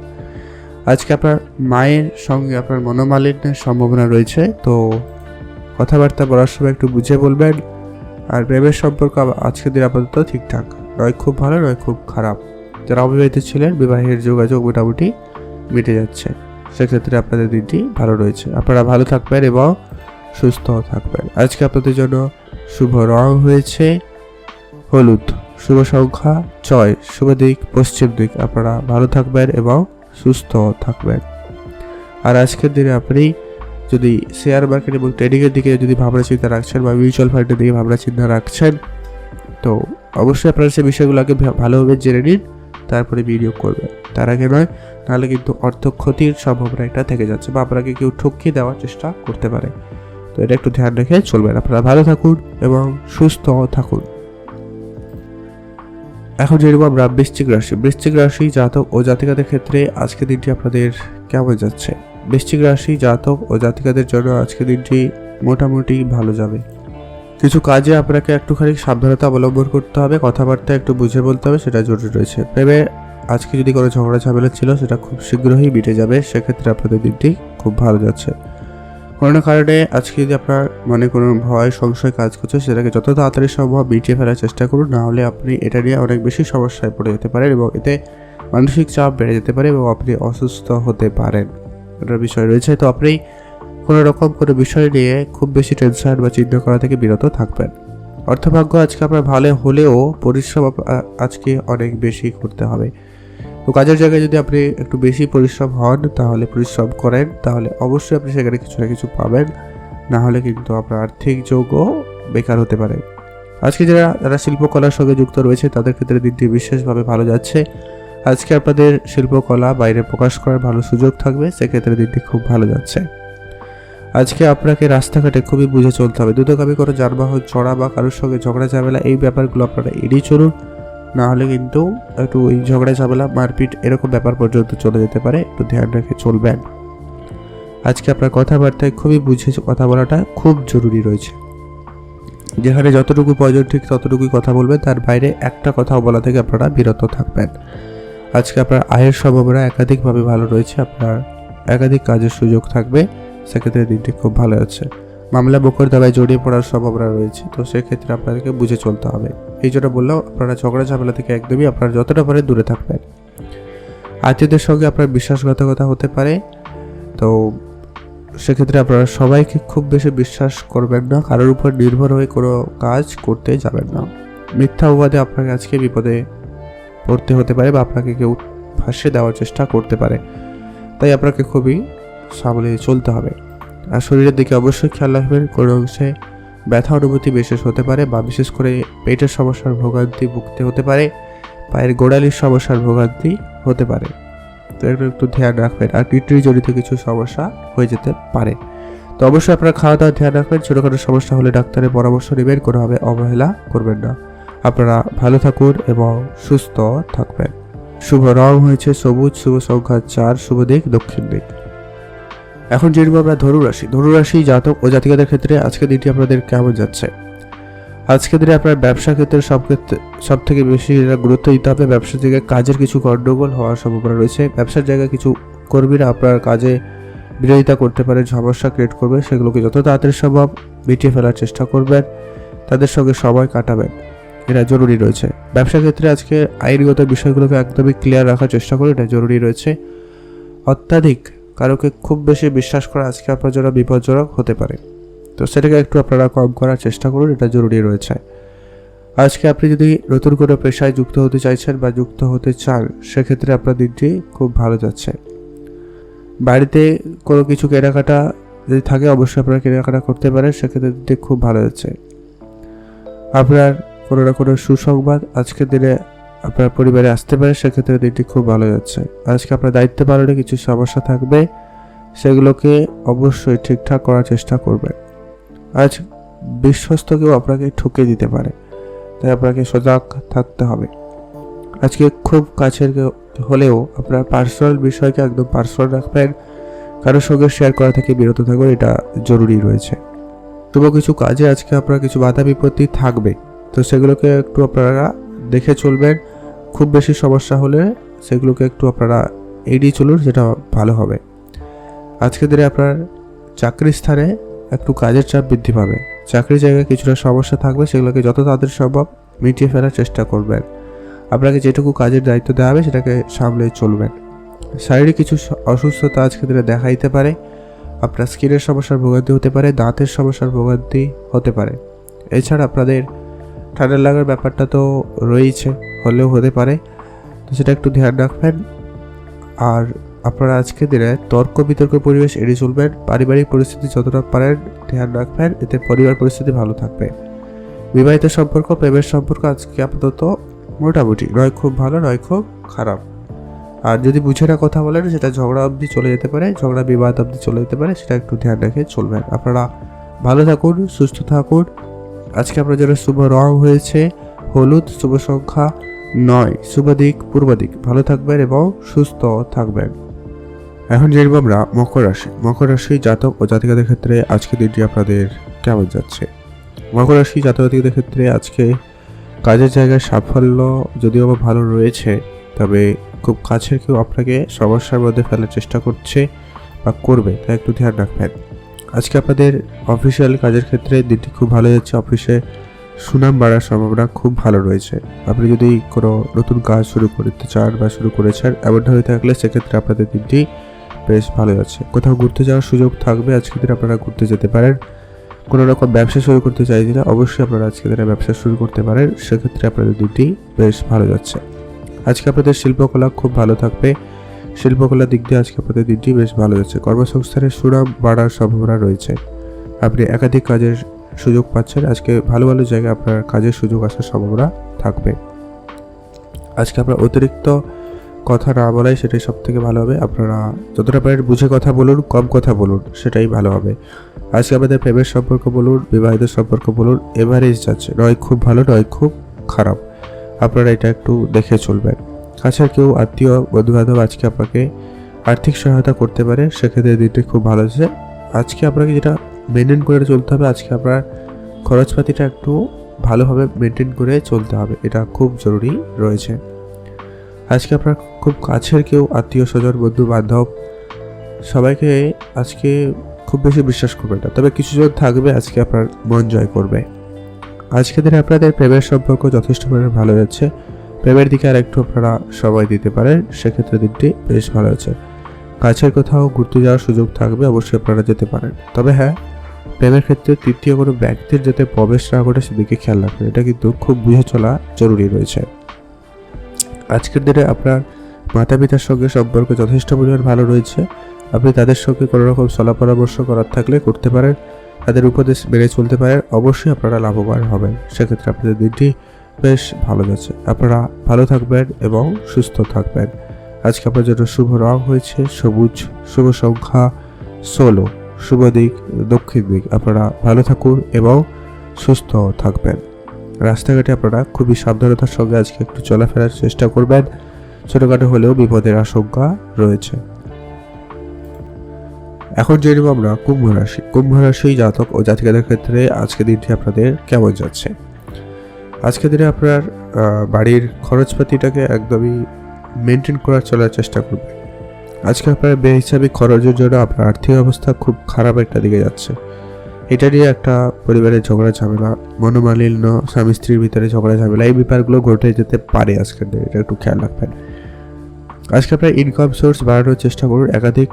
আজকে আপনার মায়ের সঙ্গে আপনার মনোমালিন্যের সম্ভাবনা রয়েছে, তো কথাবার্তা বলার সময় একটু বুঝে বলবেন। আর প্রেমের সম্পর্ক আজকের দিন আপাতত ঠিকঠাক, নয় খুব ভালো নয় খুব খারাপ। যারা অবিবাহিত ছিলেন বিবাহের যোগাযোগ মোটামুটি মিটে যাচ্ছে, সেক্ষেত্রে আপনাদের দিনটি ভালো রয়েছে। আপনারা ভালো থাকবেন এবং সুস্থ থাকবেন। আজকে আপনাদের জন্য শুভ রং হয়েছে হলুদ, শুভ সংখ্যা 6, শুভ দিক পশ্চিম দিক। আপনারা ভালো থাকবেন এবং সুস্থ থাকবেন। আর আজকের দিনে আপনি যদি শেয়ার মার্কেট এবং ট্রেডিংয়ের দিকে যদি ভাবনা চিন্তা রাখছেন বা মিউচুয়াল ফান্ডের দিকে ভাবনা চিন্তা রাখছেন, তো অবশ্যই আপনারা সেই বিষয়গুলো আগে ভালোভাবে জেনে নিন, তারপরে বিনিয়োগ করবেন। তার আগে নয়, নাহলে কিন্তু অর্থ ক্ষতির সম্ভাবনা একটা থেকে যাচ্ছে বা আপনাকে কেউ ঠকিয়ে দেওয়ার চেষ্টা করতে পারে, তো এটা একটু ধ্যান রেখে চলবেন। আপনারা ভালো থাকুন এবং সুস্থ থাকুন। এখন যেরকম আমরা বৃশ্চিক রাশি জাতক ও জাতিকাদের ক্ষেত্রে আজকে দিনটি আপনাদের কেমন যাচ্ছে? বৃশ্চিক রাশি জাতক ও জাতিকাদের জন্য আজকে দিনটি মোটামুটি ভালো যাবে। কিছু কাজে আপনাকে একটুখানি সাবধানতা অবলম্বন করতে হবে, কথাবার্তা একটু বুঝে বলতে হবে, সেটা জরুরি রয়েছে। প্রেমে আজকে যদি কোনো ঝগড়া ঝামেলা ছিল সেটা খুব শীঘ্রই মিটে যাবে, সেক্ষেত্রে আপনাদের দিনটি খুব ভালো যাচ্ছে। কোনো কারণে আজকে যদি আপনার মনে কোনো ভয় সংশয় কাজ করছে, সেটাকে যত তাড়াতাড়ি সম্ভব মিটিয়ে ফেলার চেষ্টা করুন, নাহলে আপনি এটা নিয়ে অনেক বেশি সমস্যায় পড়ে যেতে পারেন এবং এতে মানসিক চাপ বেড়ে যেতে পারে এবং আপনি অসুস্থ হতে পারেন, এটার বিষয় রয়েছে। তো আপনি কোনো রকম কোনো বিষয় নিয়ে খুব বেশি টেনশন বা চিন্তা করা থেকে বিরত থাকবেন। অর্থভাগ্য আজকে আপনার ভালো হলেও পরিশ্রম আজকে অনেক বেশি করতে হবে। তো কাজের জায়গায় যদি আপনি একটু বেশি পরিশ্রম হন, তাহলে পরিশ্রম করেন, তাহলে অবশ্যই আপনি সেখানে কিছু না কিছু পাবেন, না হলে কিন্তু আপনার আর্থিক যোগ্য বেকার হতে পারে। আজকে যারা শিল্পকলার সঙ্গে যুক্ত রয়েছে তাদের ক্ষেত্রে দিনটি বিশেষভাবে ভালো যাচ্ছে। আজকে আপনাদের শিল্পকলা বাইরে প্রকাশ করার ভালো সুযোগ থাকবে, সেক্ষেত্রে দিনটি খুব ভালো যাচ্ছে। আজকে আপনাকে রাস্তাঘাটে খুবই বুঝে চলতে হবে। দ্রুতগামী কোনো যানবাহন চড়া বা কারোর সঙ্গে ঝগড়া ঝামেলা এই ব্যাপারগুলো আপনারা এড়িয়ে চলুন, না হলে কিন্তু একটু ওই ঝগড়া ঝামেলা মারপিট এরকম ব্যাপার পর্যন্ত চলে যেতে পারে, একটু ধ্যান রেখে চলবেন। আজকে আপনার কথাবার্তায় খুবই বুঝে কথা বলাটা খুব জরুরি রয়েছে। যেখানে যতটুকু প্রয়োজন ঠিক ততটুকুই কথা বলবেন, তার বাইরে একটা কথাও বলা থেকে আপনারা বিরত থাকবেন। আজকে আপনার আয়ের সম্ভাবনা একাধিকভাবে ভালো রয়েছে, আপনার একাধিক কাজের সুযোগ থাকবে, সেক্ষেত্রে দিনটি খুব ভালো আছে। মামলা মোকদ্দমায় জড়িয়ে পড়ার সম্ভাবনা রয়েছে, তো সেক্ষেত্রে আপনাদেরকে বুঝে চলতে হবে। এই জন্য বললাম, আপনারা ঝগড়া ঝামেলা থেকে একদমই আপনারা যতটা পারে দূরে থাকবেন। আত্মীয়দের সঙ্গে আপনার বিশ্বাসঘাতকতা হতে পারে, তো সেক্ষেত্রে আপনারা সবাইকে খুব বেশি বিশ্বাস করবেন না, কারোর উপর নির্ভর হয়ে কোনো কাজ করতে যাবেন না। মিথ্যা অপবাদে আপনাকে আজকে বিপদে পড়তে হতে পারে বা আপনাকে কেউ ফাঁসিয়ে দেওয়ার চেষ্টা করতে পারে, তাই আপনাকে খুবই সামলে চলতে হবে। আর শরীরের দিকে অবশ্যই খেয়াল রাখবেন, কোনো অংশে ব্যথা অনুভূতি বিশেষ হতে পারে বা বিশেষ করে পেটের সমস্যার ভোগান্তি ভুগতে হতে পারে, পায়ের গোড়ালির সমস্যার ভোগান্তি হতে পারে, তো একটু ধ্যান রাখবেন। আর কিডনি জনিত কিছু সমস্যা হয়ে যেতে পারে, তো অবশ্যই আপনারা খাওয়া দাওয়া ধ্যান রাখবেন। ছোটোখাটো সমস্যা হলে ডাক্তারের পরামর্শ নেবেন, কোনোভাবে অবহেলা করবেন না। আপনারা ভালো থাকুন এবং সুস্থ থাকবেন। শুভ রং হয়েছে সবুজ, শুভ সংখ্যা 4, শুভ দিক দক্ষিণ দিক। এখন জেনব আমরা ধনুরাশি জাতক ও জাতিকাদের ক্ষেত্রে আজকে দিনটি আপনাদের কেমন যাচ্ছে। আজকের দিনে আপনার ব্যবসা ক্ষেত্রে সব থেকে বেশি গুরুত্ব দিতে হবে। ব্যবসার জায়গায় কাজের কিছু গণ্ডগোল হওয়ার সম্ভাবনা রয়েছে। ব্যবসার জায়গায় কিছু কর্মীরা আপনার কাজে বিরোধিতা করতে পারে, সমস্যা ক্রিয়েট করবে, সেগুলোকে যত তাড়াতাড়ি সম্ভব মিটিয়ে ফেলার চেষ্টা করবেন, তাদের সঙ্গে সময় কাটাবেন, এটা জরুরি রয়েছে। ব্যবসা ক্ষেত্রে আজকে আইনগত বিষয়গুলোকে একদমই ক্লিয়ার রাখার চেষ্টা করুন, এটা জরুরি রয়েছে। অত্যাধিক কারোকে খুব বেশি বিশ্বাস করা আজকে আপনার জন্য বিপজ্জনক হতে পারে, তো সেটাকে একটু আপনারা কম করার চেষ্টা করুন, এটা জরুরি রয়েছে। আজকে আপনি যদি নতুন কোনো পেশায় যুক্ত হতে চাইছেন বা যুক্ত হতে চান, সেক্ষেত্রে আপনার দিনটি খুব ভালো যাচ্ছে। বাড়িতে কোনো কিছু কেনাকাটা যদি থাকে অবশ্যই আপনারা কেনাকাটা করতে পারেন, সেক্ষেত্রে দিনটি খুব ভালো যাচ্ছে। আপনার কোনো না কোনো সুসংবাদ আজকের দিনে আপনার পরিবারে আসতে পারে, সেক্ষেত্রে দিনটি খুব ভালো যাচ্ছে। আজকে আপনার দায়িত্ব পালনে কিছু সমস্যা থাকবে, সেগুলোকে অবশ্যই ঠিকঠাক করার চেষ্টা করবেন। আজ বিশ্বস্ত কেউ আপনাকে ঠকে দিতে পারে, তাই আপনাকে সজাগ থাকতে হবে। আজকে খুব কাছের কেউ হলেও আপনার পার্সোনাল বিষয়কে একদম পার্সোনাল রাখবেন, কারোর সঙ্গে শেয়ার করা থেকে বিরত থাকুন, এটা জরুরি রয়েছে। তবু কিছু কাজে আজকে আপনার কিছু বাধা বিপত্তি থাকবে, তো সেগুলোকে একটু আপনারা দেখে চলবেন। খুব বেশি সমস্যা হলে সেগুলোকে একটু আপনারা এড়িয়ে চলুন, যেটা ভালো হবে। আজকের দিনে আপনার চাকরির স্থানে একটু কাজের চাপ বৃদ্ধি পাবে, চাকরির জায়গায় কিছুটা সমস্যা থাকবে, সেগুলোকে যত তাড়াতাড়ি সম্ভব মিটিয়ে ফেলার চেষ্টা করবেন। আপনাকে যেটুকু কাজের দায়িত্ব দেওয়া হবে সেটাকে সামলে চলবেন। শারীরিক কিছু অসুস্থতা আজকের দিনে দেখা দিতে পারে, আপনার স্কিনের সমস্যার ভোগান্তি হতে পারে, দাঁতের সমস্যার ভোগান্তি হতে পারে। এছাড়া আপনাদের ঠান্ডা লাগার ব্যাপারটা তো রয়েছে, হলেও হতে পারে, তো সেটা একটু ধ্যান রাখবেন। আর আপনারা আজকের দিনে তর্ক বিতর্ক পরিবেশ এড়িয়ে চলবেন। পারিবারিক পরিস্থিতি যতটা পারেন ধ্যান রাখবেন, এতে পরিবার পরিস্থিতি ভালো থাকবে। বিবাহিত সম্পর্ক, প্রেমের সম্পর্ক আজকে আপাতত মোটামুটি, নয় খুব ভালো নয় খুব খারাপ। আর যদি বুঝে না কথা বলেন, সেটা ঝগড়া অবধি চলে যেতে পারে, ঝগড়া বিবাদ অবধি চলে যেতে পারে, সেটা একটু ধ্যান রেখে চলবেন। আপনারা ভালো থাকুন, সুস্থ থাকুন। আজকে আপনার জন্য শুভ রং হয়েছে হলুদ, শুভ সংখ্যা 9, শুভ দিক পূর্ব দিক। ভালো থাকবেন এবং সুস্থ থাকবেন। এখন জানব আমরা মকর রাশি জাতক ও জাতিকাদের ক্ষেত্রে আজকে দিনটি আপনাদের কেমন যাচ্ছে। মকর রাশি জাতক জাতিকাদের ক্ষেত্রে আজকে কাজের জায়গায় সাফল্য যদিও বা ভালো রয়েছে, তবে খুব কাছের কেউ আপনাকে সমস্যার মধ্যে ফেলার চেষ্টা করছে বা করবে, তাই একটু ধ্যান রাখবেন। আজকে আপনাদের অফিসিয়াল কাজের ক্ষেত্রে দিনটি খুব ভালো যাচ্ছে। অফিসে সুনাম বাড়ার সম্ভাবনা খুব ভালো রয়েছে। আপনি যদি কোনো নতুন কাজ শুরু করতে চান বা শুরু করেছেন এমনটা হয়ে থাকলে সেক্ষেত্রে আপনাদের দিনটি বেশ ভালো যাচ্ছে। কোথাও ঘুরতে যাওয়ার সুযোগ থাকবে, আজকের দিনে আপনারা ঘুরতে যেতে পারেন। কোনো রকম ব্যবসা শুরু করতে চাইলে অবশ্যই আপনারা আজকের দিনে ব্যবসা শুরু করতে পারেন, সেক্ষেত্রে আপনাদের দিনটি বেশ ভালো যাচ্ছে। আজকে আপনাদের শিল্পকলা খুব ভালো থাকবে, শিল্পকলার দিক দিয়ে আজকে আপনাদের দিনটি বেশ ভালো যাচ্ছে। কর্মসংস্থানের সুনাম বাড়ার সম্ভাবনা রয়েছে, আপনি একাধিক কাজের সুযোগ পাচ্ছেন। আজকে ভালো ভালো জায়গায় আপনার কাজের সুযোগ আসার সম্ভাবনা থাকবে। আজকে আপনার অতিরিক্ত কথা না বলাই সেটাই সব থেকে ভালো হবে। আপনারা যতটা পারেন বুঝে কথা বলুন, কম কথা বলুন, সেটাই ভালো হবে। আজকে আমাদের প্রেমের সম্পর্ক বলুন, বিবাহিত সম্পর্ক বলুন, এভারেজ যাচ্ছে, নয় খুব ভালো নয় খুব খারাপ। আপনারা এটা একটু দেখে চলবেন। কাছের কেউ আত্মীয় বন্ধু বান্ধব আজকে আপনাকে আর্থিক সহায়তা করতে পারে, সেক্ষেত্রে দিনটি খুব ভালো আছে। আজকে আপনাকে যেটা মেনটেন করে চলতে হবে, আজকে আপনার খরচপাতিটা একটু ভালোভাবে মেনটেন করে চলতে হবে, এটা খুব জরুরি রয়েছে। আজকে আপনার খুব কাছের কেউ আত্মীয় স্বজন বন্ধু বান্ধব সবাইকে আজকে খুব বেশি বিশ্বাস করবেন না, তবে কিছুজন থাকবে আজকে আপনার মন জয় করবে। আজকে দিনে আপনাদের প্রেমের সম্পর্ক যথেষ্ট পরিমাণে ভালো যাচ্ছে, প্রেমের দিকে আর একটু আপনারা সময় দিতে পারেন, সেক্ষেত্রে দিনটি বেশ ভালো আছে। কাছের কোথাও ঘুরতে যাওয়ার সুযোগ থাকবে, অবশ্যই আপনারা যেতে পারেন। তবে হ্যাঁ, প্রেমের ক্ষেত্রে তৃতীয় কোনো ব্যক্তির যাতে প্রবেশ না ঘটে সেদিকে খেয়াল রাখবেন, এটা কিন্তু খুব বুঝে চলা জরুরি রয়েছে। আজকের দিনে আপনার মাতা পিতার সঙ্গে সম্পর্ক যথেষ্ট পরিমাণ ভালো রয়েছে, আপনি তাদের সঙ্গে কোনো রকম সলা পরামর্শ করার থাকলে করতে পারেন, তাদের উপদেশ মেনে চলতে পারেন, অবশ্যই আপনারা লাভবান হবেন, সেক্ষেত্রে আপনাদের দিনটি বেশ ভালো যাচ্ছে। আপনারা ভালো থাকবেন এবং সুস্থ থাকবেন। আজকে আপনার জন্য শুভ রং হয়েছে সবুজ, শুভ সংখ্যা 16, শুভ দিক দক্ষিণ দিক। আপনারা ভালো থাকুন এবং সুস্থ থাকবেন। রাস্তাঘাটে আপনারা খুবই সাবধানতার সঙ্গে আজকে একটু চলাফেরার চেষ্টা করবেন, ছোটখাটো হলেও বিপদের আশঙ্কা রয়েছে। এখন জেনে নেব আমরা কুম্ভ রাশি। কুম্ভ রাশি জাতক ও জাতিকাদের ক্ষেত্রে আজকে দিনটি আপনাদের কেমন যাচ্ছে। আজকের দিনে আপনার বাড়ির খরচপাতিটাকে একদমই মেনটেন করার চলার চেষ্টা করবে। আজকে আপনার বেহিসাবি খরচের জন্য আপনার আর্থিক অবস্থা খুব খারাপ একটা দিকে যাচ্ছে। এটা নিয়ে একটা পরিবারের ঝগড়া ঝামেলা, মনোমালিন্য, স্বামী স্ত্রীর ভিতরে ঝগড়া ঝামেলা, এই ব্যাপারগুলো ঘটে যেতে পারে আজকের দিনে, এটা একটু খেয়াল রাখবেন। আজকে আপনার ইনকাম সোর্স বাড়ানোর চেষ্টা করুন, একাধিক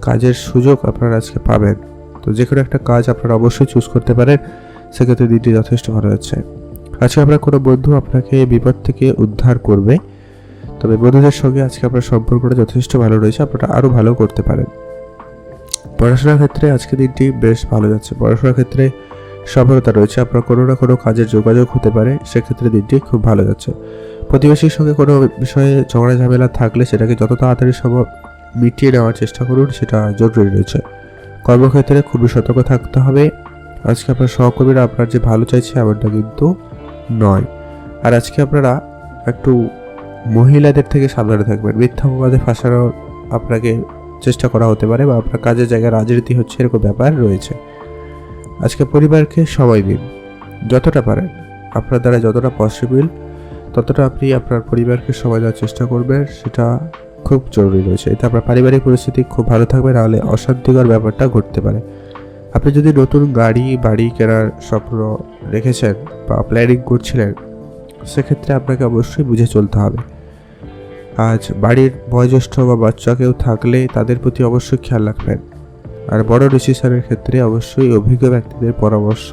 কাজের সুযোগ আপনারা আজকে পাবেন। তো যে কোনো একটা কাজ আপনারা অবশ্যই চুজ করতে পারেন, সেক্ষেত্রে দিনটি যথেষ্ট ভালো যাচ্ছে। আজকে আপনার কোনো বন্ধু আপনাকে বিপদ থেকে উদ্ধার করবে, তবে বন্ধুদের সঙ্গে আজকে আপনার সম্পর্কটা যথেষ্ট ভালো রয়েছে, আপনারা আরও ভালো করতে পারেন। পড়াশোনার ক্ষেত্রে আজকে দিনটি বেশ ভালো যাচ্ছে, পড়াশোনার ক্ষেত্রে সফলতা রয়েছে, আপনার কোনো না কোনো কাজের যোগাযোগ হতে পারে, সেক্ষেত্রে দিনটি খুব ভালো যাচ্ছে। প্রতিবেশীর সঙ্গে কোনো বিষয়ে ঝগড়া ঝামেলা থাকলে সেটাকে যত তাড়াতাড়ি সম্ভব মিটিয়ে নেওয়ার চেষ্টা করুন, সেটা জরুরি রয়েছে। কর্মক্ষেত্রে খুবই সতর্ক থাকতে হবে। আজকে আপনার সহকর্মীরা আপনার যে ভালো চাইছে এমনটা কিন্তু নয়। আর আজকে আপনারা একটু মহিলাদের থেকে সাবধানে থাকবেন, মিথ্যা অপবাদে ফাঁসানোর আপনাকে চেষ্টা করা হতে পারে, বা আপনার কাজের জায়গায় রাজনীতি হচ্ছে এরকম ব্যাপার রয়েছে। আজকে পরিবারকে সময় দিন, যতটা পারেন আপনার দ্বারা যতটা পসিবল ততটা আপনি আপনার পরিবারকে সময় দেওয়ার চেষ্টা করবেন, সেটা খুব জরুরি রয়েছে। এতে আপনার পারিবারিক পরিস্থিতি খুব ভালো থাকবে, নাহলে অশান্তিকর ব্যাপারটা ঘটতে পারে। আপনি যদি নতুন বাড়ি কেনার স্বপ্ন রেখেছেন বা প্ল্যানিং করছিলেন, সেক্ষেত্রে আপনাকে অবশ্যই বুঝে চলতে হবে। আজ বাড়ির বয়োজ্যেষ্ঠ বা বাচ্চা কেউ থাকলে তাদের প্রতি অবশ্যই খেয়াল রাখবেন। আর বড় ডিসিশনের ক্ষেত্রে অবশ্যই অভিজ্ঞ ব্যক্তিদের পরামর্শ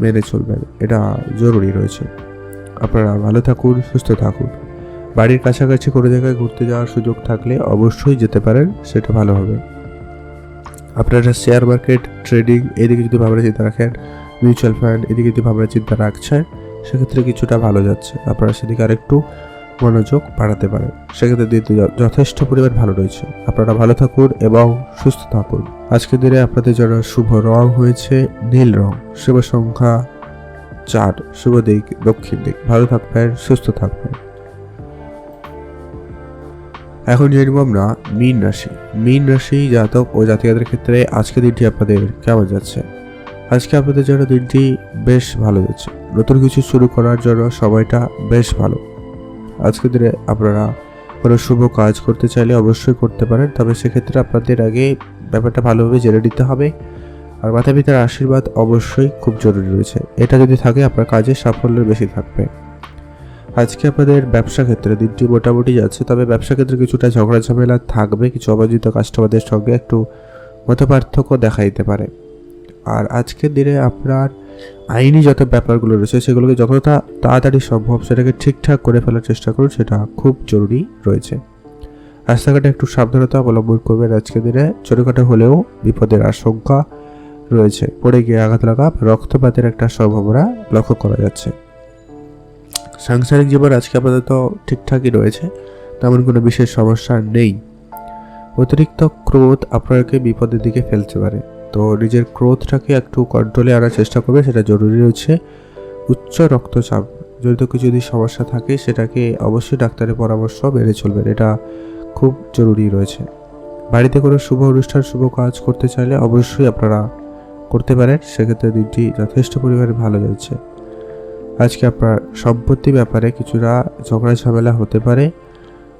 মেনে চলবেন, এটা জরুরি রয়েছে। আপনারা ভালো থাকুন, সুস্থ থাকুন। বাড়ির কাছাকাছি কোনো জায়গায় ঘুরতে যাওয়ার সুযোগ থাকলে অবশ্যই যেতে পারেন, সেটা ভালো হবে। আপনারা শেয়ার মার্কেট, ট্রেডিং এদিকে যদি ভাবনা চিন্তা রাখেন, মিউচুয়াল ফান্ড এদিকে যদি ভাবনা চিন্তা রাখছেন, সেক্ষেত্রে কিছুটা ভালো যাচ্ছে, আপনারা সেদিকে আরেকটু মনোযোগ বাড়াতে পারেন, সেক্ষেত্রে দিনটি যথেষ্ট পরিমাণ ভালো রয়েছে। আপনারা ভালো থাকুন এবং সুস্থ থাকুন। আজকের দিনে আপনাদের জন্য শুভ রং হয়েছে নীল রং, শুভ সংখ্যা 4, শুভ দিক দক্ষিণ দিক। ভালো থাকবেন, সুস্থ থাকবেন। এখন জেনে নেব আমরা মীন রাশি। মীন রাশি জাতক ও জাতিকাদের ক্ষেত্রে আজকে দিনটি আপনাদের কেমন যাচ্ছে। আজকে আপনাদের জন্য দিনটি বেশ ভালো যাচ্ছে, নতুন কিছু শুরু করার জন্য সময়টা বেশ ভালো। আজকের দিনে আপনারা কোনো শুভ কাজ করতে চাইলে অবশ্যই করতে পারেন, তবে সেক্ষেত্রে আপনাদের আগে ব্যাপারটা ভালোভাবে জেনে নিতে হবে। আর মাতা পিতার আশীর্বাদ অবশ্যই খুব জরুরি রয়েছে। এটা যদি থাকে আপনার কাজের সাফল্য বেশি থাকবে। আজকে আপনাদের ব্যবসা ক্ষেত্রে দিনটি মোটামুটি যাচ্ছে, তবে ব্যবসা ক্ষেত্রে কিছুটা ঝগড়া ঝামেলা থাকবে, কিছু অবাঞ্ছিত কাস্টমারদের সঙ্গে একটু মতপার্থক্য দেখা দিতে পারে। আর আজকের দিনে আপনার আইনি যত ব্যাপারগুলো রয়েছে সেগুলোকে যতটা তাড়াতাড়ি সম্ভব সেটাকে ঠিকঠাক করে ফেলার চেষ্টা করুন, সেটা খুব জরুরি রয়েছে। রাস্তাঘাটে একটু সাবধানতা অবলম্বন করবেন। আজকের দিনে ছোটোখাটো হলেও বিপদের আশঙ্কা রয়েছে, পড়ে গিয়ে আঘাত লাগা, রক্তপাতের একটা সম্ভাবনা লক্ষ্য করা যাচ্ছে। সাংসারিক জীবন আজকে আপাতত ঠিকঠাকই রয়েছে, তেমন কোনো বিশেষ সমস্যা নেই। অতিরিক্ত ক্রোধ আপনাকে বিপদের দিকে ফেলতে পারে, তো নিজের ক্রোধটাকে একটু কন্ট্রোলে আনার চেষ্টা করবে, সেটা জরুরি রয়েছে। উচ্চ রক্তচাপ জড়িত কিছু যদি সমস্যা থাকে সেটাকে অবশ্যই ডাক্তারের পরামর্শ মেনে চলবেন, এটা খুব জরুরি রয়েছে। বাড়িতে কোনো শুভ অনুষ্ঠান শুভ কাজ করতে চাইলে অবশ্যই আপনারা করতে পারেন, সেক্ষেত্রে দিনটি যথেষ্ট পরিমাণে ভালো যাচ্ছে। আজকে আপনার সম্পত্তি ব্যাপারে কিছুটা ঝগড়া ঝামেলা হতে পারে,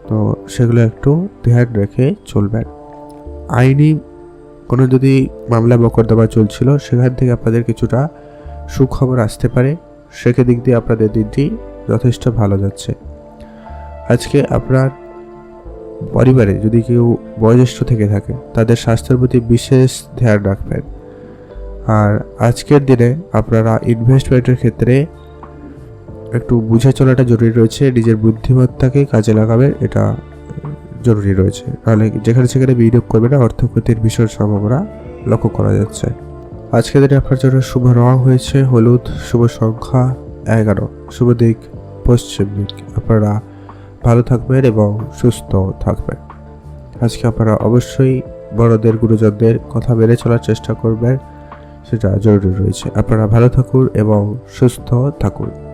তো সেগুলো একটু ধ্যান রেখে চলবেন। আইনি কোনো যদি মামলা মোকদ্দমা চলছিল সেখান থেকে আপনাদের কিছুটা সুখবর আসতে পারে, সেক্ষেত্রে দিক দিয়ে আপনাদের দিনটি যথেষ্ট ভালো যাচ্ছে। আজকে আপনার পরিবারে যদি কেউ বয়োজ্যেষ্ঠ থেকে থাকে তাদের স্বাস্থ্যের প্রতি বিশেষ ধ্যান রাখবেন। আর আজকের দিনে আপনারা ইনভেস্টমেন্টের ক্ষেত্রে একটু বুঝে চলাটা জরুরি রয়েছে, নিজের বুদ্ধিমত্তাকে কাজে লাগাবেন, এটা জরুরি রয়েছে। নাহলে যেখানে সেখানে বিনিয়োগ করবে না, অর্থ ক্ষতির ভীষণ সম্ভাবনা লক্ষ্য করা যাচ্ছে। আজকের দিনে আপনার জন্য শুভ রং হয়েছে হলুদ, শুভ সংখ্যা 11, শুভ দিক পশ্চিম দিক। আপনারা ভালো থাকবেন এবং সুস্থ থাকবেন। আজকে আপনারা অবশ্যই বড়দের গুরুজনদের কথা মেনে চলার চেষ্টা করবেন, সেটা জরুরি রয়েছে। আপনারা ভালো থাকুন এবং সুস্থ থাকুন।